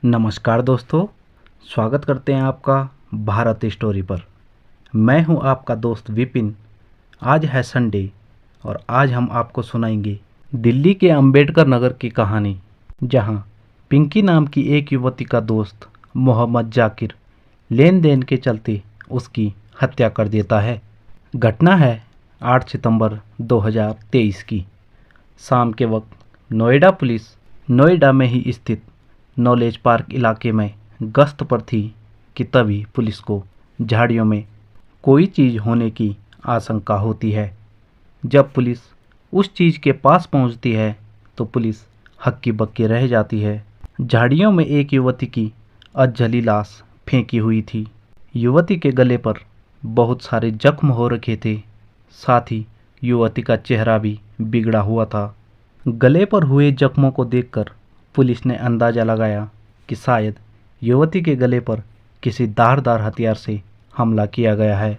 नमस्कार दोस्तों, स्वागत करते हैं आपका भारत स्टोरी पर। मैं हूं आपका दोस्त विपिन। आज है संडे और आज हम आपको सुनाएंगे दिल्ली के अंबेडकर नगर की कहानी, जहां पिंकी नाम की एक युवती का दोस्त मोहम्मद जाकिर लेन देन के चलते उसकी हत्या कर देता है। घटना है 8 सितंबर 2023 की। शाम के वक्त नोएडा में ही स्थित नॉलेज पार्क इलाके में गश्त पर थी कि तभी पुलिस को झाड़ियों में कोई चीज़ होने की आशंका होती है। जब पुलिस उस चीज़ के पास पहुंचती है तो पुलिस हक्की बक्की रह जाती है। झाड़ियों में एक युवती की अधजली लाश फेंकी हुई थी। युवती के गले पर बहुत सारे जख्म हो रखे थे, साथ ही युवती का चेहरा भी बिगड़ा हुआ था। गले पर हुए जख्मों को देखकर पुलिस ने अंदाज़ा लगाया कि शायद युवती के गले पर किसी धारदार हथियार से हमला किया गया है।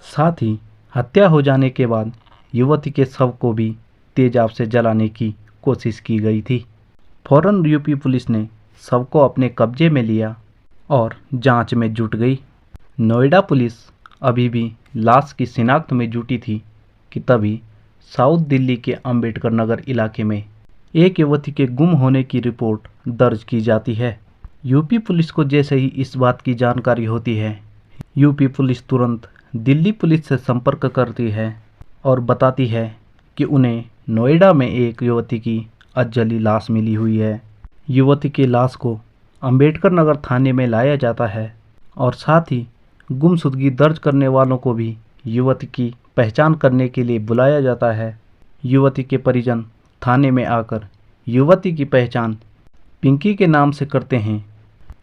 साथ ही हत्या हो जाने के बाद युवती के शव को भी तेजाब से जलाने की कोशिश की गई थी। फौरन यूपी पुलिस ने शव को अपने कब्जे में लिया और जांच में जुट गई। नोएडा पुलिस अभी भी लाश की शिनाख्त में जुटी थी कि तभी साउथ दिल्ली के अंबेडकर नगर इलाके में एक युवती के गुम होने की रिपोर्ट दर्ज की जाती है। यूपी पुलिस को जैसे ही इस बात की जानकारी होती है, यूपी पुलिस तुरंत दिल्ली पुलिस से संपर्क करती है और बताती है कि उन्हें नोएडा में एक युवती की अधजली लाश मिली हुई है। युवती की लाश को अंबेडकर नगर थाने में लाया जाता है और साथ ही गुमशुदगी दर्ज करने वालों को भी युवती की पहचान करने के लिए बुलाया जाता है। युवती के परिजन थाने में आकर युवती की पहचान पिंकी के नाम से करते हैं।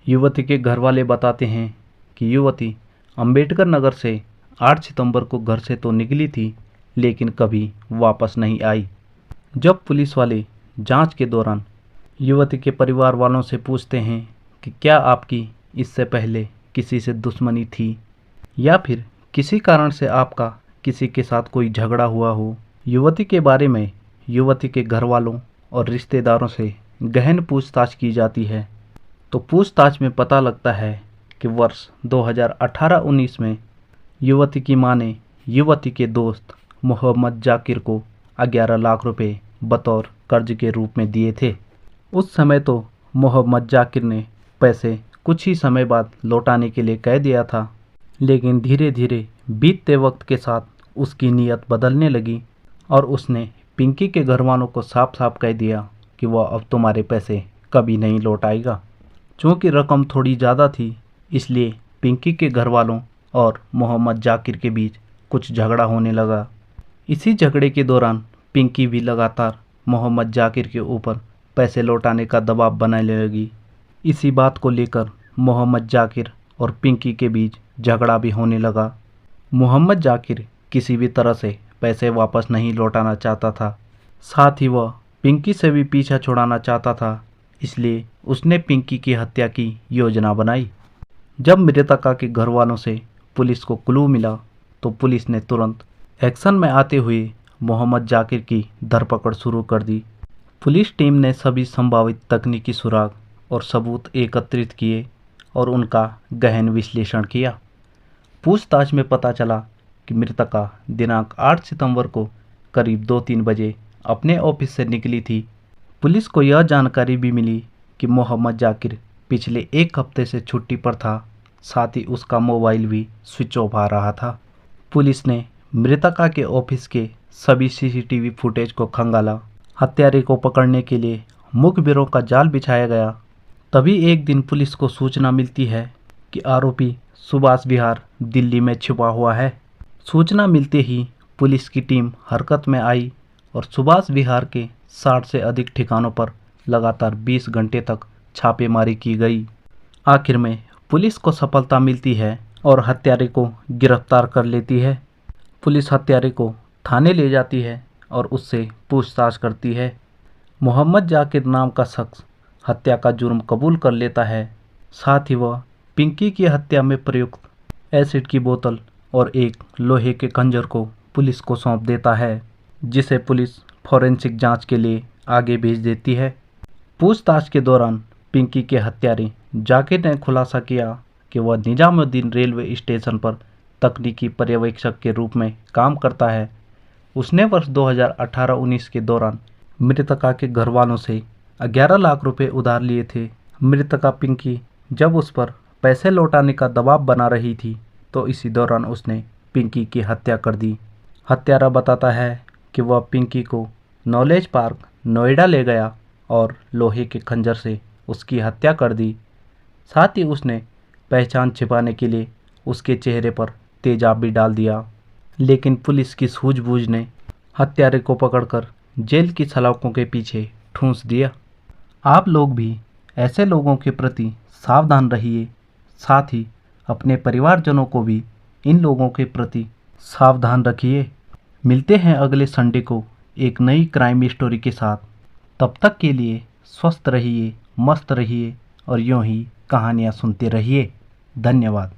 युवती के घर वाले बताते हैं कि युवती अंबेडकर नगर से 8 सितंबर को घर से तो निकली थी, लेकिन कभी वापस नहीं आई। जब पुलिस वाले जांच के दौरान युवती के परिवार वालों से पूछते हैं कि क्या आपकी इससे पहले किसी से दुश्मनी थी या फिर किसी कारण से आपका किसी के साथ कोई झगड़ा हुआ हो, युवती के बारे में युवती के घर वालों और रिश्तेदारों से गहन पूछताछ की जाती है। तो पूछताछ में पता लगता है कि वर्ष 2018-19 में युवती की मां ने युवती के दोस्त मोहम्मद जाकिर को 11 लाख रुपए बतौर कर्ज के रूप में दिए थे। उस समय तो मोहम्मद जाकिर ने पैसे कुछ ही समय बाद लौटाने के लिए कह दिया था, लेकिन धीरे धीरे बीतते वक्त के साथ उसकी नीयत बदलने लगी और उसने पिंकी के घर वालों को साफ साफ कह दिया कि वह अब तुम्हारे पैसे कभी नहीं लौटाएगा। चूँकि रकम थोड़ी ज़्यादा थी, इसलिए पिंकी के घर वालों और मोहम्मद जाकिर के बीच कुछ झगड़ा होने लगा। इसी झगड़े के दौरान पिंकी भी लगातार मोहम्मद जाकिर के ऊपर पैसे लौटाने का दबाव बनाने लगी। इसी बात को लेकर मोहम्मद जाकिर और पिंकी के बीच झगड़ा भी होने लगा। मोहम्मद जाकिर किसी भी तरह से पैसे वापस नहीं लौटाना चाहता था, साथ ही वह पिंकी से भी पीछा छुड़ाना चाहता था, इसलिए उसने पिंकी की हत्या की योजना बनाई। जब मृतका के घर वालों से पुलिस को क्लू मिला तो पुलिस ने तुरंत एक्शन में आते हुए मोहम्मद जाकिर की धरपकड़ शुरू कर दी। पुलिस टीम ने सभी संभावित तकनीकी सुराग और सबूत एकत्रित किए और उनका गहन विश्लेषण किया। पूछताछ में पता चला कि मृतका दिनांक 8 सितंबर को करीब 2-3 बजे अपने ऑफिस से निकली थी। पुलिस को यह जानकारी भी मिली कि मोहम्मद जाकिर पिछले 1 हफ्ते से छुट्टी पर था, साथ ही उसका मोबाइल भी स्विच ऑफ आ रहा था। पुलिस ने मृतका के ऑफिस के सभी सीसीटीवी फुटेज को खंगाला। हत्यारे को पकड़ने के लिए मुखबिरों का जाल बिछाया गया। तभी एक दिन पुलिस को सूचना मिलती है कि आरोपी सुभाष विहार दिल्ली में छिपा हुआ है। सूचना मिलते ही पुलिस की टीम हरकत में आई और सुभाष विहार के 60 से अधिक ठिकानों पर लगातार 20 घंटे तक छापेमारी की गई। आखिर में पुलिस को सफलता मिलती है और हत्यारे को गिरफ्तार कर लेती है। पुलिस हत्यारे को थाने ले जाती है और उससे पूछताछ करती है। मोहम्मद जाकिर नाम का शख्स हत्या का जुर्म कबूल कर लेता है। साथ ही वह पिंकी की हत्या में प्रयुक्त एसिड की बोतल और एक लोहे के खंजर को पुलिस को सौंप देता है, जिसे पुलिस फॉरेंसिक जांच के लिए आगे भेज देती है। पूछताछ के दौरान पिंकी के हत्यारे जाकिर ने खुलासा किया कि वह निजामुद्दीन रेलवे स्टेशन पर तकनीकी पर्यवेक्षक के रूप में काम करता है। उसने वर्ष 2018-19 के दौरान मृतका के घर वालों से 11 लाख रुपए उधार लिए थे। मृतका पिंकी जब उस पर पैसे लौटाने का दबाव बना रही थी तो इसी दौरान उसने पिंकी की हत्या कर दी। हत्यारा बताता है कि वह पिंकी को नॉलेज पार्क नोएडा ले गया और लोहे के खंजर से उसकी हत्या कर दी। साथ ही उसने पहचान छिपाने के लिए उसके चेहरे पर तेजाब भी डाल दिया। लेकिन पुलिस की सूझबूझ ने हत्यारे को पकड़कर जेल की सलाखों के पीछे ठूंस दिया। आप लोग भी ऐसे लोगों के प्रति सावधान रहिए, साथ ही अपने परिवारजनों को भी इन लोगों के प्रति सावधान रखिए। मिलते हैं अगले संडे को एक नई क्राइम स्टोरी के साथ। तब तक के लिए स्वस्थ रहिए, मस्त रहिए और यूं ही कहानियाँ सुनते रहिए। धन्यवाद।